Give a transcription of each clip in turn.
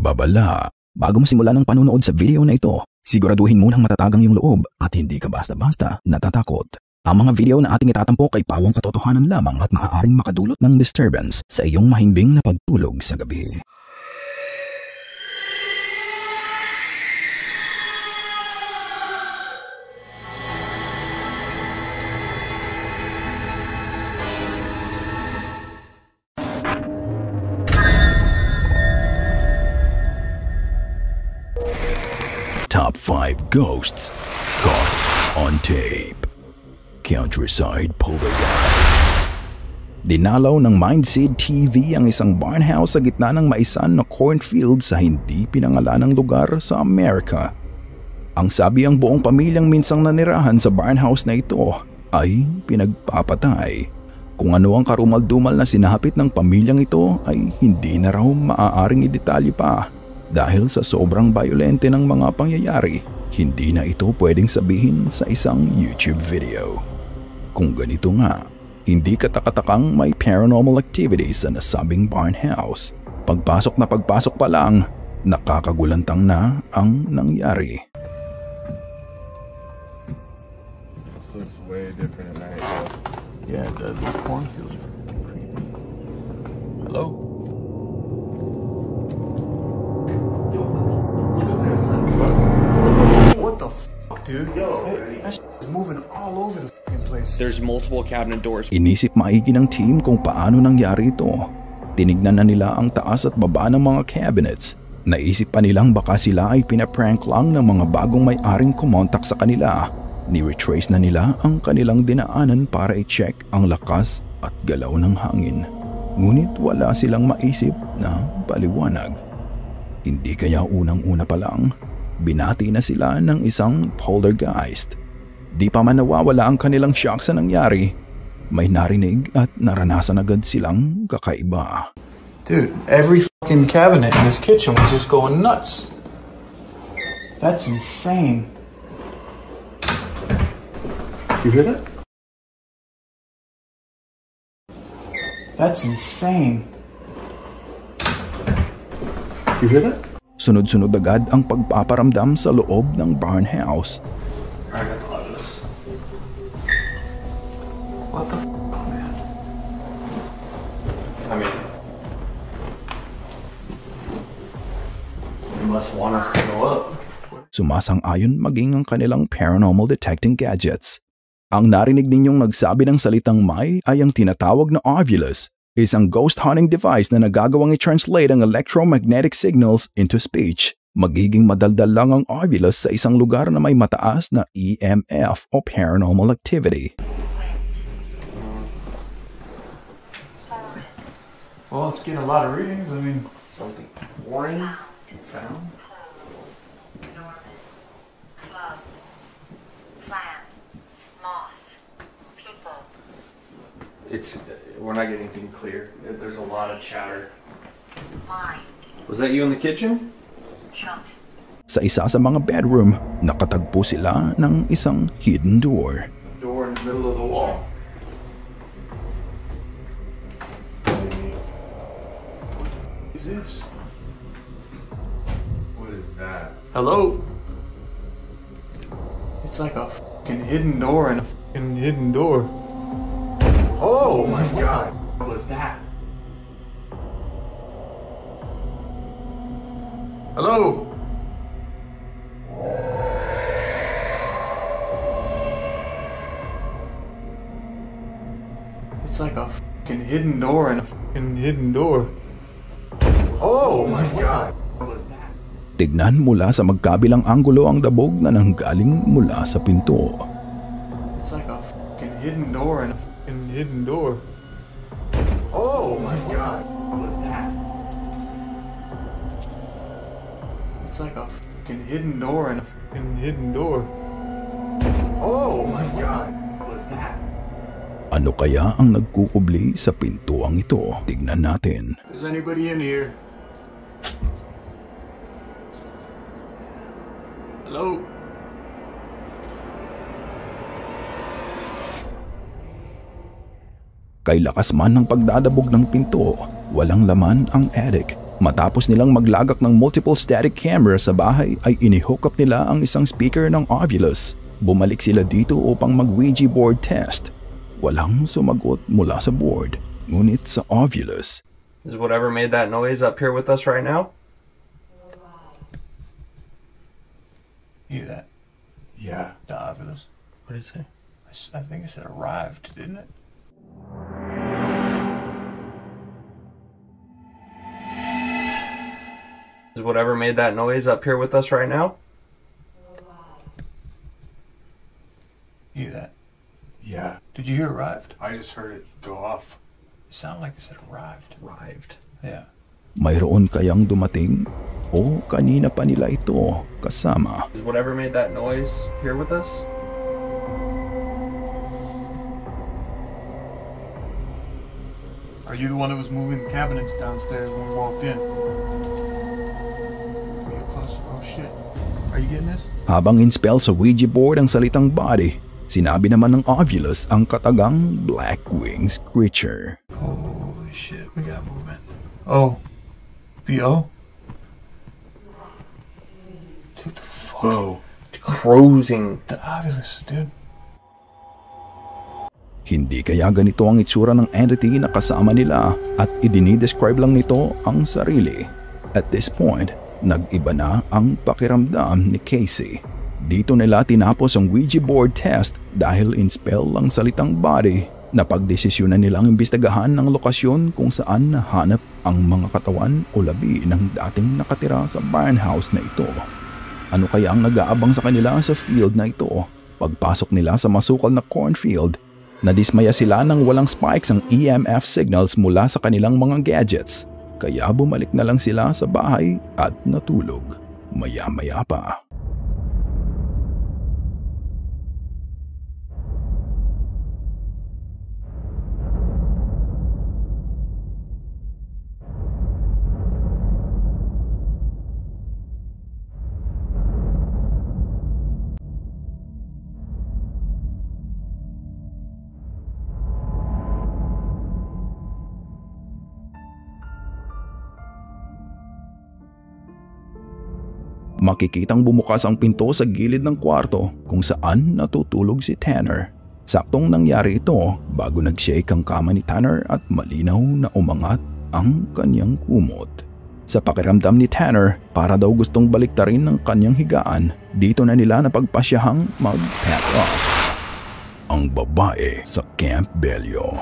pagbabala. Bago mo simulan ang panunood sa video na ito, siguraduhin munang matatagang yung loob at hindi ka basta-basta natatakot. Ang mga video na ating itatampok ay pawang katotohanan lamang at maaaring makadulot ng disturbance sa iyong mahimbing na pagtulog sa gabi. Top 5 Ghosts Caught on Tape. Countryside Poltergeist. Dinalaw ng Mindseed TV ang isang barnhouse sa gitna ng maisan na cornfield sa hindi pinangalanang lugar sa Amerika. Ang sabi ang buong pamilyang minsang nanirahan sa barnhouse na ito ay pinagpapatay. Kung ano ang karumal-dumal na sinapit ng pamilyang ito ay hindi na raw maaaring idetalye pa. Dahil sa sobrang bayolente ng mga pangyayari, hindi na ito pwedeng sabihin sa isang YouTube video. Kung ganito nga, hindi katakatakang may paranormal activities sa nasabing barnhouse. Pagpasok pa lang, nakakagulantang na ang nangyari. This looks way different at night. Yeah, it does. These cornfields are creepy. Hello? What the fuck, dude? That shit is moving all over the fucking place. There's multiple cabinet doors. Inisip maigi ng team kung paano nangyari ito. Tinignan na nila ang taas at baba ng mga cabinets. Naisip pa nilang baka sila ay pinaprank lang ng mga bagong may-aring kumontak sa kanila. Ni-retrace na nila ang kanilang dinaanan para i-check ang lakas at galaw ng hangin. Ngunit wala silang maisip na paliwanag. Hindi kaya unang-una pa lang, binati na sila ng isang poltergeist. Di pa man nawawala ang kanilang shock sa nangyari, may narinig at naranasan agad silang kakaiba. Dude, every fucking cabinet in this kitchen was just going nuts. That's insane. You hear that? That's insane. You hear that? Sunod-sunod agad ang pagpaparamdam sa loob ng barnhouse. I got the lot of this. What the fuck, man? I mean, you must want us to go up. Sumasang-ayon maging ang kanilang paranormal detecting gadgets. Ang narinig ninyong nagsabi ng salitang may ay ang tinatawag na Ovilus, isang ghost hunting device na nagagawang i-translate ang electromagnetic signals into speech. Magiging madaldal lang ang Ovilus sa isang lugar na may mataas na EMF o paranormal activity. Well, it's getting a lot of readings. I mean, Something boring you found? Club, plant, moss, people. We're not getting anything clear. There's a lot of chatter. Mind, Was that you in the kitchen? shut. Sa isa sa mga bedroom, nakatagpo sila ng isang hidden door. Door in the middle of the wall. what is this? What is that? Hello? It's like a fucking hidden door and a fucking hidden door. Oh my god! What was that? Hello? It's like a fucking hidden door and a fucking hidden door. Oh my god! What was that? Tignan mula sa magkabilang anggulo ang dabog na nanggaling mula sa pinto. It's like a fucking hidden door and a fucking hidden door. Oh my god! What was that? It's like a fucking hidden door and a fucking hidden door. Oh my god! What was that? Ano kaya ang nagkukubli sa pintuang ito? Tignan natin. Is anybody in here? Hello? Kay lakas man ng pagdadabog ng pinto, walang laman ang attic. Matapos nilang maglagak ng multiple static camera sa bahay ay inihook up nila ang isang speaker ng Ovilus. Bumalik sila dito upang mag-Ouija board test. Walang sumagot mula sa board, ngunit sa Ovilus. Is whatever made that noise up here with us right now? Hear that? Yeah. The Ovilus. What did it say? I think it said arrived, didn't it? Is whatever made that noise up here with us right now? Hear that? Yeah. Did you hear arrived? I just heard it go off. It sounded like it said arrived. Arrived. Yeah. Mayroon kayang dumating o kanina pa nila ito kasama? Is whatever made that noise here with us? Are you the one that was moving the cabinets downstairs when we walked in? Are you close? Oh shit. Are you getting this? Habang inspell sa Ouija board ang salitang body, sinabi naman ng Ovilus ang katagang Black Wings creature. Holy shit, we got movement. Oh. B.O.? Dude, the fuck? Bo. Cruising. The Ovilus, dude. Hindi kaya ganito ang itsura ng entity na kasama nila at idinidescribe lang nito ang sarili. At this point, nag-iba na ang pakiramdam ni Casey. Dito nila tinapos ang Ouija board test dahil inspell ang salitang body. Napagdesisyonan nilang imbestagahan ng lokasyon kung saan nahanap ang mga katawan o labi ng dating nakatira sa barn house na ito. Ano kaya ang nag-aabang sa kanila sa field na ito? Pagpasok nila sa masukal na cornfield, nadismaya sila nang walang spikes ang EMF signals mula sa kanilang mga gadgets. Kaya bumalik na lang sila sa bahay at natulog. Maya-maya pa. Makikitang bumukas ang pinto sa gilid ng kwarto kung saan natutulog si Tanner. Saktong nangyari ito bago nag-shake ang kama ni Tanner at malinaw na umangat ang kanyang kumot. Sa pakiramdam ni Tanner, para daw gustong baliktarin ng kanyang higaan, dito na nila napagpasyahang mag-pack up. Ang babae sa Camp Bellio.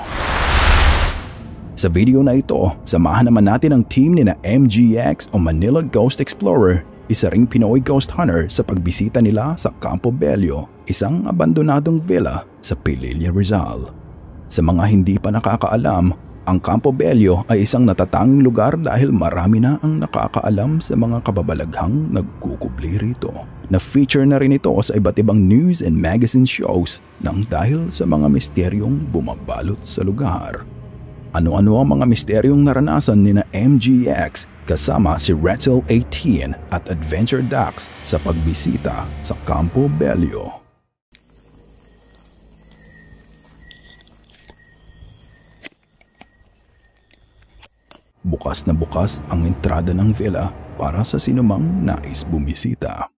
Sa video na ito, samahan naman natin ang team ni na MGX o Manila Ghost Explorer, isa ring Pinoy ghost hunter sa pagbisita nila sa Campo Bellio, isang abandonadong villa sa Pililla, Rizal. Sa mga hindi pa nakakaalam, ang Campo Bellio ay isang natatanging lugar dahil marami na ang nakakaalam sa mga kababalaghang nagkukubli rito. Na-feature na rin ito sa iba't ibang news and magazine shows nang dahil sa mga misteryong bumabalot sa lugar. Ano-ano ang mga misteryong naranasan ni na MGX kasama si Retzel 18 at Adventure Dax sa pagbisita sa Campo Bellio. Bukas na bukas ang entrada ng villa para sa sinumang nais bumisita.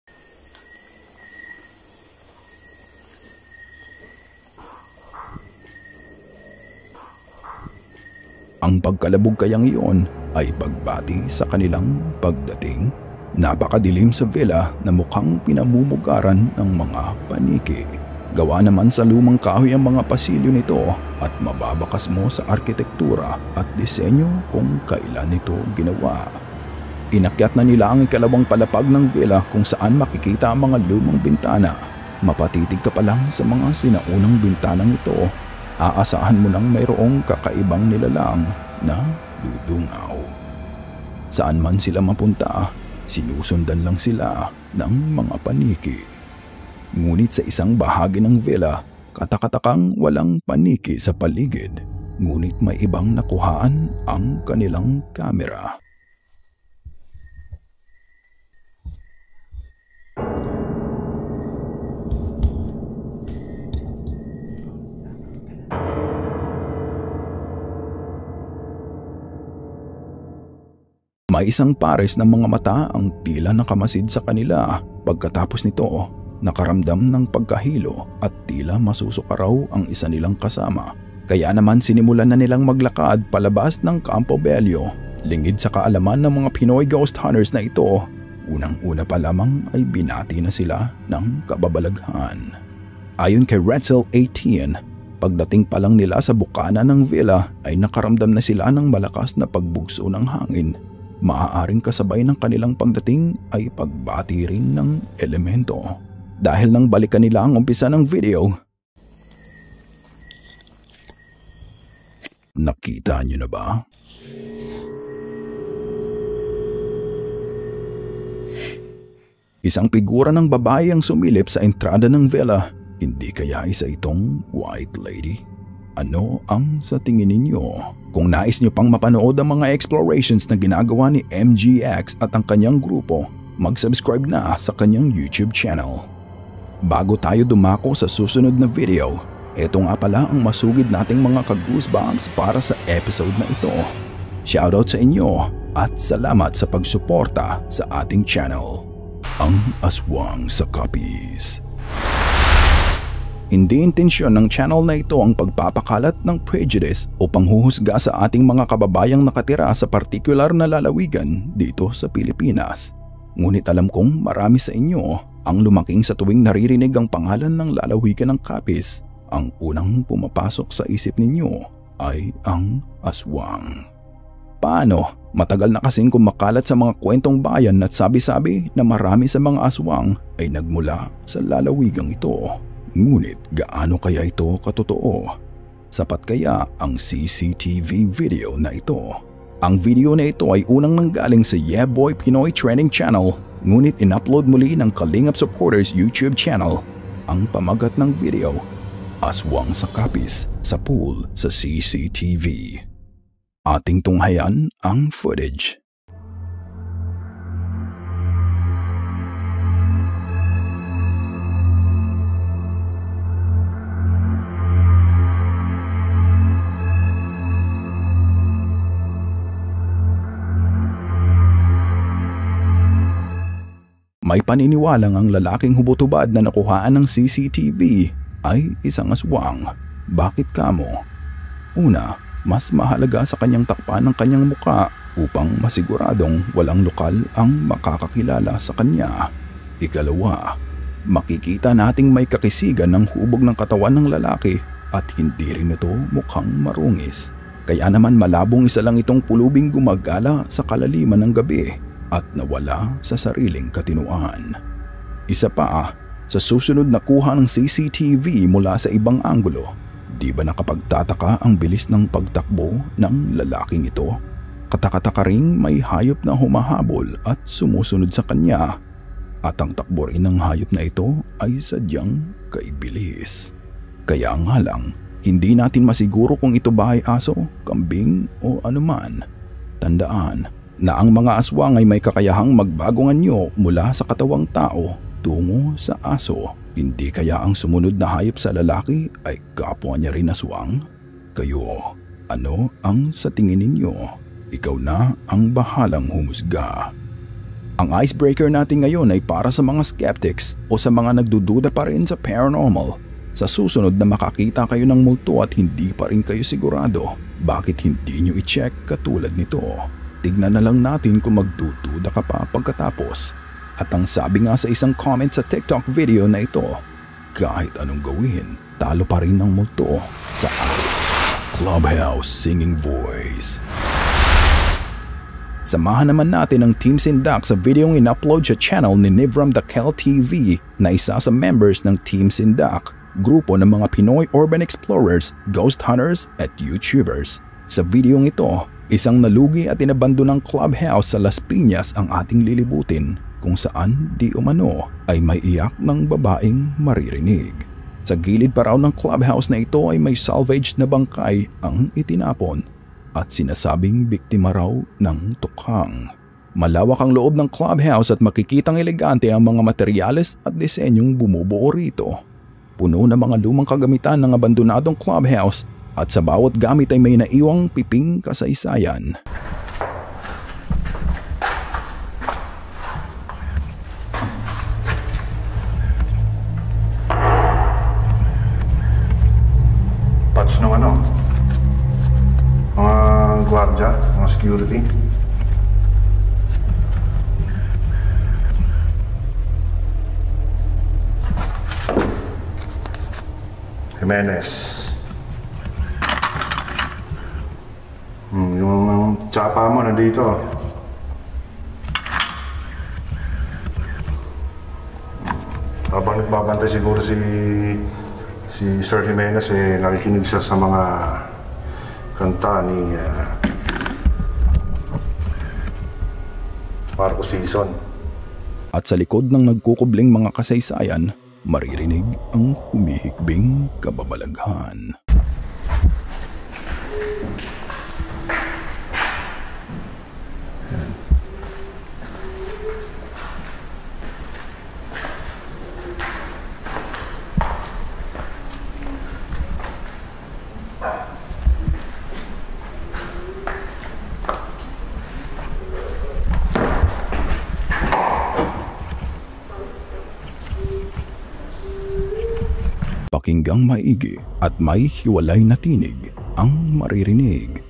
Ang pagkalabog kayang iyon ay pagbati sa kanilang pagdating. Napakadilim sa villa na mukhang pinamumugaran ng mga paniki. Gawa naman sa lumang kahoy ang mga pasilyo nito at mababakas mo sa arkitektura at disenyo kung kailan ito ginawa. Inakyat na nila ang ikalawang palapag ng villa kung saan makikita ang mga lumang bintana. Mapatitig ka pa lang sa mga sinaunang bintanang ito. Aasahan mo nang mayroong kakaibang nilalang na dudungaw. Saan man sila mapunta, sinusundan lang sila ng mga paniki. Ngunit sa isang bahagi ng villa, katakatakang walang paniki sa paligid. Ngunit may ibang nakuhaan ang kanilang kamera. May isang pares ng mga mata ang tila nakamasid sa kanila. Pagkatapos nito, nakaramdam ng pagkahilo at tila masusuka raw ang isa nilang kasama. Kaya naman sinimulan na nilang maglakad palabas ng Campo Bello. Lingid sa kaalaman ng mga Pinoy ghost hunters na ito, unang-una pa lamang ay binati na sila ng kababalaghan. Ayon kay Retzel 18, pagdating pa lang nila sa bukana ng villa ay nakaramdam na sila ng malakas na pagbugso ng hangin. Maaaring kasabay ng kanilang pagdating ay pagbati rin ng elemento. Dahil nang balikan nila ang umpisa ng video, nakita niyo na ba? Isang figura ng babae ang sumilip sa entrada ng villa. Hindi kaya isa itong white lady? Ano ang sa tingin ninyo? Kung nais nyo pang mapanood ang mga explorations na ginagawa ni MGX at ang kanyang grupo, mag-subscribe na sa kanyang YouTube channel. Bago tayo dumako sa susunod na video, ito nga pala ang masugid nating mga ka-goosebumps para sa episode na ito. Shoutout sa inyo at salamat sa pagsuporta sa ating channel. Ang Aswang sa Copies. Hindi intensyon ng channel na ito ang pagpapakalat ng prejudice o panghuhusga sa ating mga kababayang nakatira sa partikular na lalawigan dito sa Pilipinas. Ngunit alam kong marami sa inyo ang lumaking sa tuwing naririnig ang pangalan ng lalawigan ng Capiz. Ang unang pumapasok sa isip ninyo ay ang aswang. Paano? Matagal na kasing kumakalat sa mga kwentong bayan at sabi-sabi na marami sa mga aswang ay nagmula sa lalawigang ito. Ngunit gaano kaya ito katotoo? Sapat kaya ang CCTV video na ito? Ang video na ito ay unang nanggaling sa Yeah Boy Pinoy Trending Channel, ngunit in-upload muli ng Kalingap Supporters YouTube channel. Ang pamagat ng video, Aswang sa Capiz sa pool sa CCTV. Ating tunghayan ang footage. May paniniwalang ang lalaking hubot-hubad na nakuhaan ng CCTV ay isang aswang. Bakit kamo? Una, mas mahalaga sa kanyang takpan ng kanyang muka upang masiguradong walang lokal ang makakakilala sa kanya. Ikalawa, makikita nating may kakisigan ng hubog ng katawan ng lalaki at hindi rin ito mukhang marungis. Kaya naman malabong isa lang itong pulubing gumagala sa kalaliman ng gabi at nawala sa sariling katinuan. Isa pa, sa susunod na kuha ng CCTV mula sa ibang anggulo, di ba nakapagtataka ang bilis ng pagtakbo ng lalaking ito? Katakataka ring may hayop na humahabol at sumusunod sa kanya. At ang takbo rin ng hayop na ito ay sadyang kaibilis. Kaya nga lang, hindi natin masiguro kung ito ba ay aso, kambing o anuman. Tandaan na ang mga aswang ay may kakayahang magbagong anyo mula sa katawang tao tungo sa aso. Hindi kaya ang sumunod na hayop sa lalaki ay kapwa niya rin aswang? Kayo, ano ang sa tingin ninyo? Ikaw na ang bahalang humusga. Ang icebreaker natin ngayon ay para sa mga skeptics o sa mga nagdududa pa rin sa paranormal. Sa susunod na makakita kayo ng multo at hindi pa rin kayo sigurado, bakit hindi nyo i-check katulad nito? Tignan na lang natin kung magdududa ka pa pagkatapos. At ang sabi nga sa isang comment sa TikTok video na ito, kahit anong gawin, talo pa rin ng multo sa ating Clubhouse Singing Voice. Samahan naman natin ang Team Sindak sa videong in-upload sa channel ni Nivram Dakel TV na isa sa members ng Team Sindak, grupo ng mga Pinoy Urban Explorers, Ghost Hunters at YouTubers. Sa videong ito, isang nalugi at inabandonang clubhouse sa Las Piñas ang ating lilibutin, kung saan di umano ay may iyak ng babaeng maririnig. Sa gilid pa raw ng clubhouse na ito ay may salvaged na bangkay ang itinapon at sinasabing biktima raw ng tukhang. Malawak ang loob ng clubhouse at makikitang elegante ang mga materyales at disenyong bumubuo rito. Puno na mga lumang kagamitan ng abandonadong clubhouse at sa bawat gamit ay may naiwang piping kasaysayan. ng ano, mga gwardiya, mga security. Jimenez. Yung tsapa mo nandito. Habang nagbabantay siguro si Sir Jimenez, nakikinig siya sa mga kanta ni Marco Sison. At sa likod ng nagkukubling mga kasaysayan, maririnig ang humihikbing kababalaghan. Pakinggang maigi at may hiwalay na tinig ang maririnig.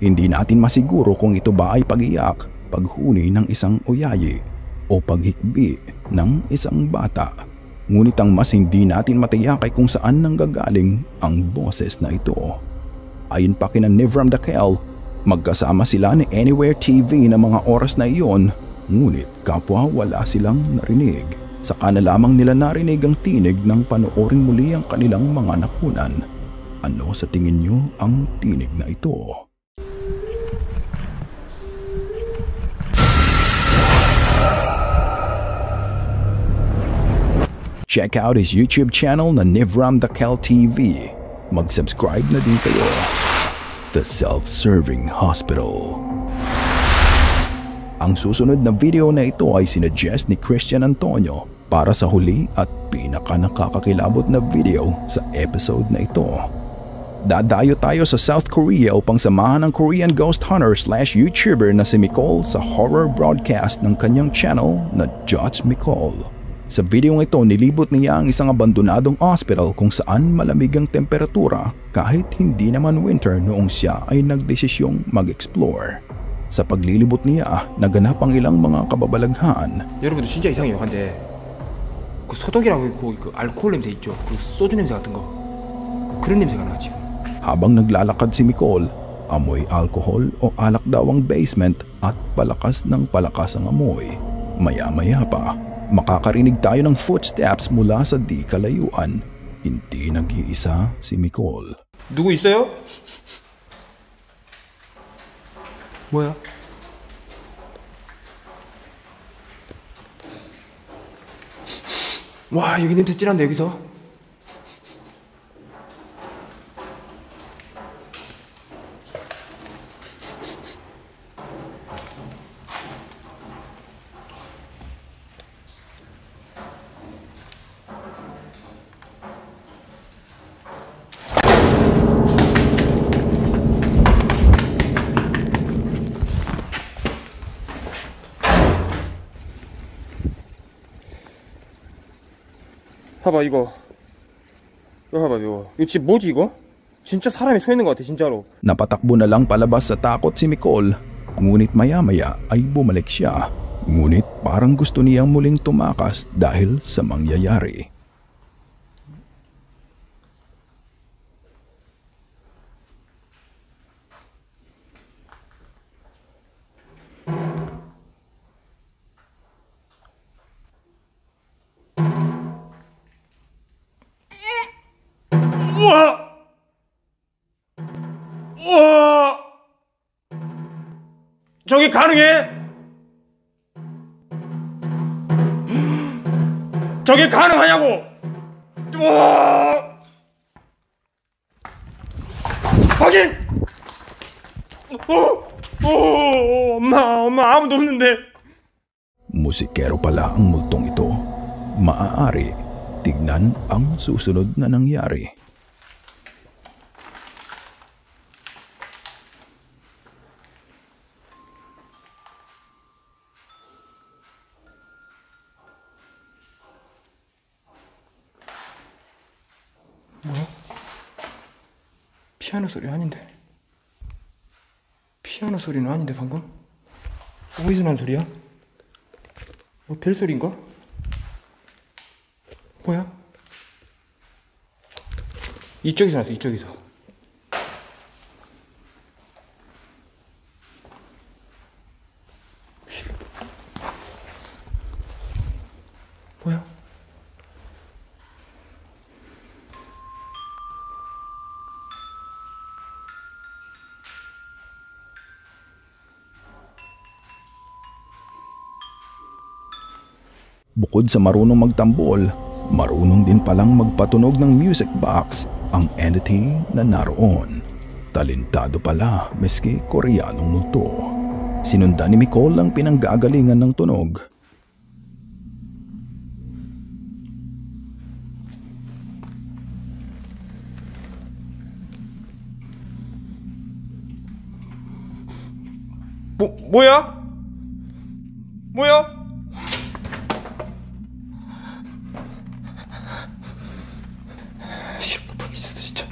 Hindi natin masiguro kung ito ba ay pag-iyak, paghuni ng isang oyayi o paghikbi ng isang bata. Ngunit ang mas hindi natin matiyak ay kung saan nanggagaling ang boses na ito. Ayon pa kina Nivram Dakel, magkasama sila ni Anywhere TV na mga oras na iyon, ngunit kapwa wala silang narinig. Saka na lamang nila narinig ang tinig ng panoorin muli ang kanilang mga nakunan. Ano sa tingin nyo ang tinig na ito? Check out his YouTube channel na Nivram Dakel TV. Mag-subscribe na din kayo. The Self-Serving Hospital. Ang susunod na video na ito ay sinuggest ni Christian Antonio para sa huli at pinaka-nakakakilabot na video sa episode na ito. Dadayo tayo sa South Korea upang samahan ng Korean ghost hunter / YouTuber na si Micol sa horror broadcast ng kanyang channel na Jots Micol. Sa video ito, nilibot niya ang isang abandonadong hospital kung saan malamig ang temperatura kahit hindi naman winter noong siya ay nagdesisyong mag-explore. Sa paglilibot niya, naganap ang ilang mga kababalaghan. 여러분들 진짜 이상해요. 근데 그 소독이라고 있고 그 알코올 냄새 있죠. 그 소주 냄새 같은 거. 그런 냄새가 나 지금. Habang naglalakad si Micol, amoy alcohol o alak daw ang basement at palakas ng palakas ang amoy. Maya-maya pa, makakarinig tayo ng footsteps mula sa di kalayuan. Hindi nag-iisa si Micol. 누구 있어요? 뭐야? 와, 여기 냄새 진한데 여기서? 봐봐 이거 봐봐 이거 지금 뭐지 이거? 진짜 사람이 서 있는 것 같아 진짜로. Napatakbo na lang palabas sa takot si Micol, ngunit maya-maya ay bumalik siya. Ngunit parang gusto niyang muling tumakas dahil sa mangyayari. 우와! 저게 가능해? 저게 가능하냐고! 우와! 확인! 엄마 아무도 없는데. Musikero pala ang multong ito. Maaari, tignan ang susunod na nangyari. 피아노 소리 아닌데. 피아노 소리는 아닌데 방금? 어디서 난 소리야? 벨 소리인가? 뭐야? 이쪽에서 났어, 이쪽에서. 뭐야? Bukod sa marunong magtambol, marunong din palang magpatunog ng music box ang entity na naroon. Talentado pala meski Koreanong multo. Sinundan ni Micol ang pinanggagalingan ng tunog. 뭐야? 뭐야? 진짜.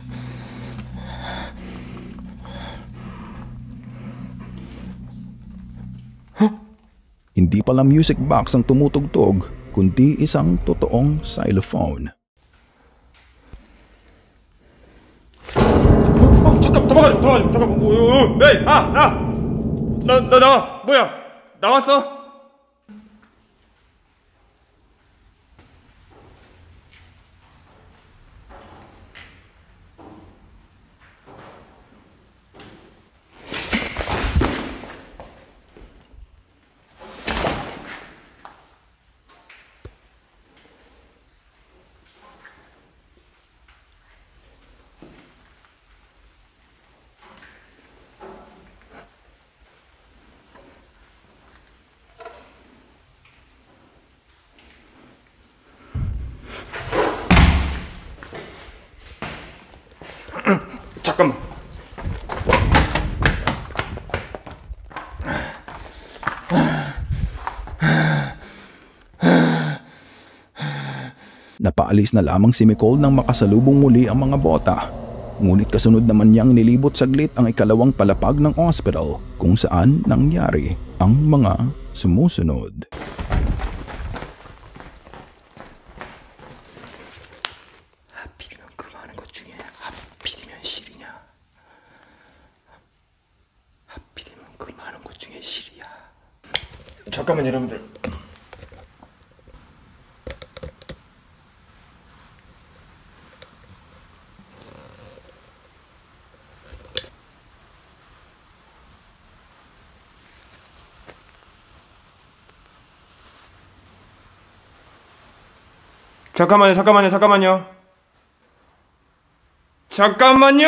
Hindi pala music box ang tumutugtog, kundi isang totoong xylophone. 잠깐만. 에이, 나 나와. 뭐야? 나왔어? 잠깐만. Napaalis na lamang si Micol nang makasalubong muli ang mga bota. Ngunit kasunod naman niyang nilibot saglit ang ikalawang palapag ng hospital kung saan nangyari ang mga sumusunod. 하필이면 그 많은 것 중에 하필이면 실이냐? 하필이면 그 많은 것 중에 실이야. 잠깐만 여러분들. 잠깐만요.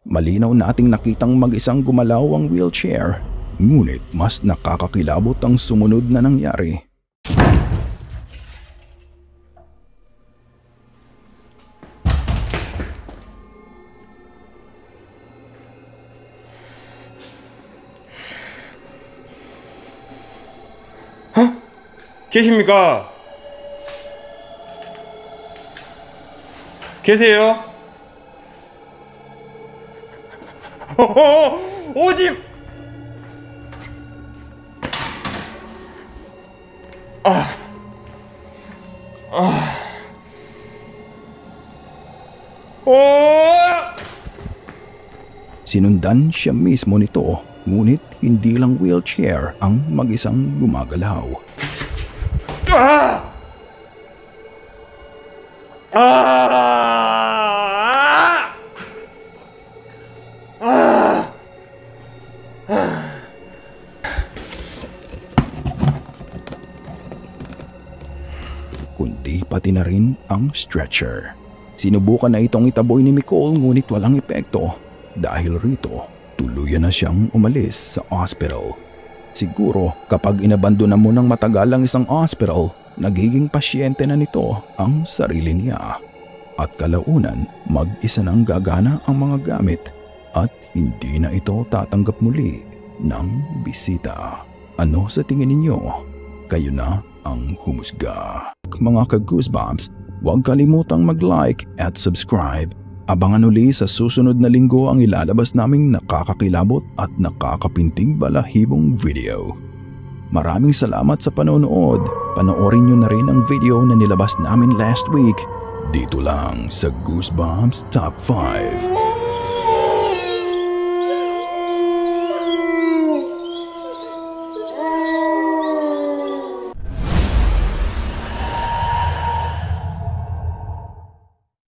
Malinaw nating nakitang mag-isang gumalaw ang wheelchair, ngunit mas nakakakilabot ang sumunod na nangyari. 계십니까? 계세요? 오지! Sinundan siya mismo nito, ngunit hindi lang wheelchair ang mag-isang gumagalaw. Kundi pati na rin ang stretcher. Sinubukan na itong itaboy ni Micol ngunit walang epekto. Dahil rito, tuluyan na siyang umalis sa hospital. Siguro kapag inabandona mo ng matagal ang isang hospital, nagiging pasyente na nito ang sarili niya. At kalaunan, mag-isa nang gagana ang mga gamit at hindi na ito tatanggap muli ng bisita. Ano sa tingin ninyo? Kayo na ang humusga. Mga ka-Goosebumps, huwag kalimutang mag-like at subscribe. Abangan uli sa susunod na linggo ang ilalabas naming nakakakilabot at nakakapintig balahibong video. Maraming salamat sa panonood. Panoorin nyo na rin ang video na nilabas namin last week. Dito lang sa Goosebumps Top 5.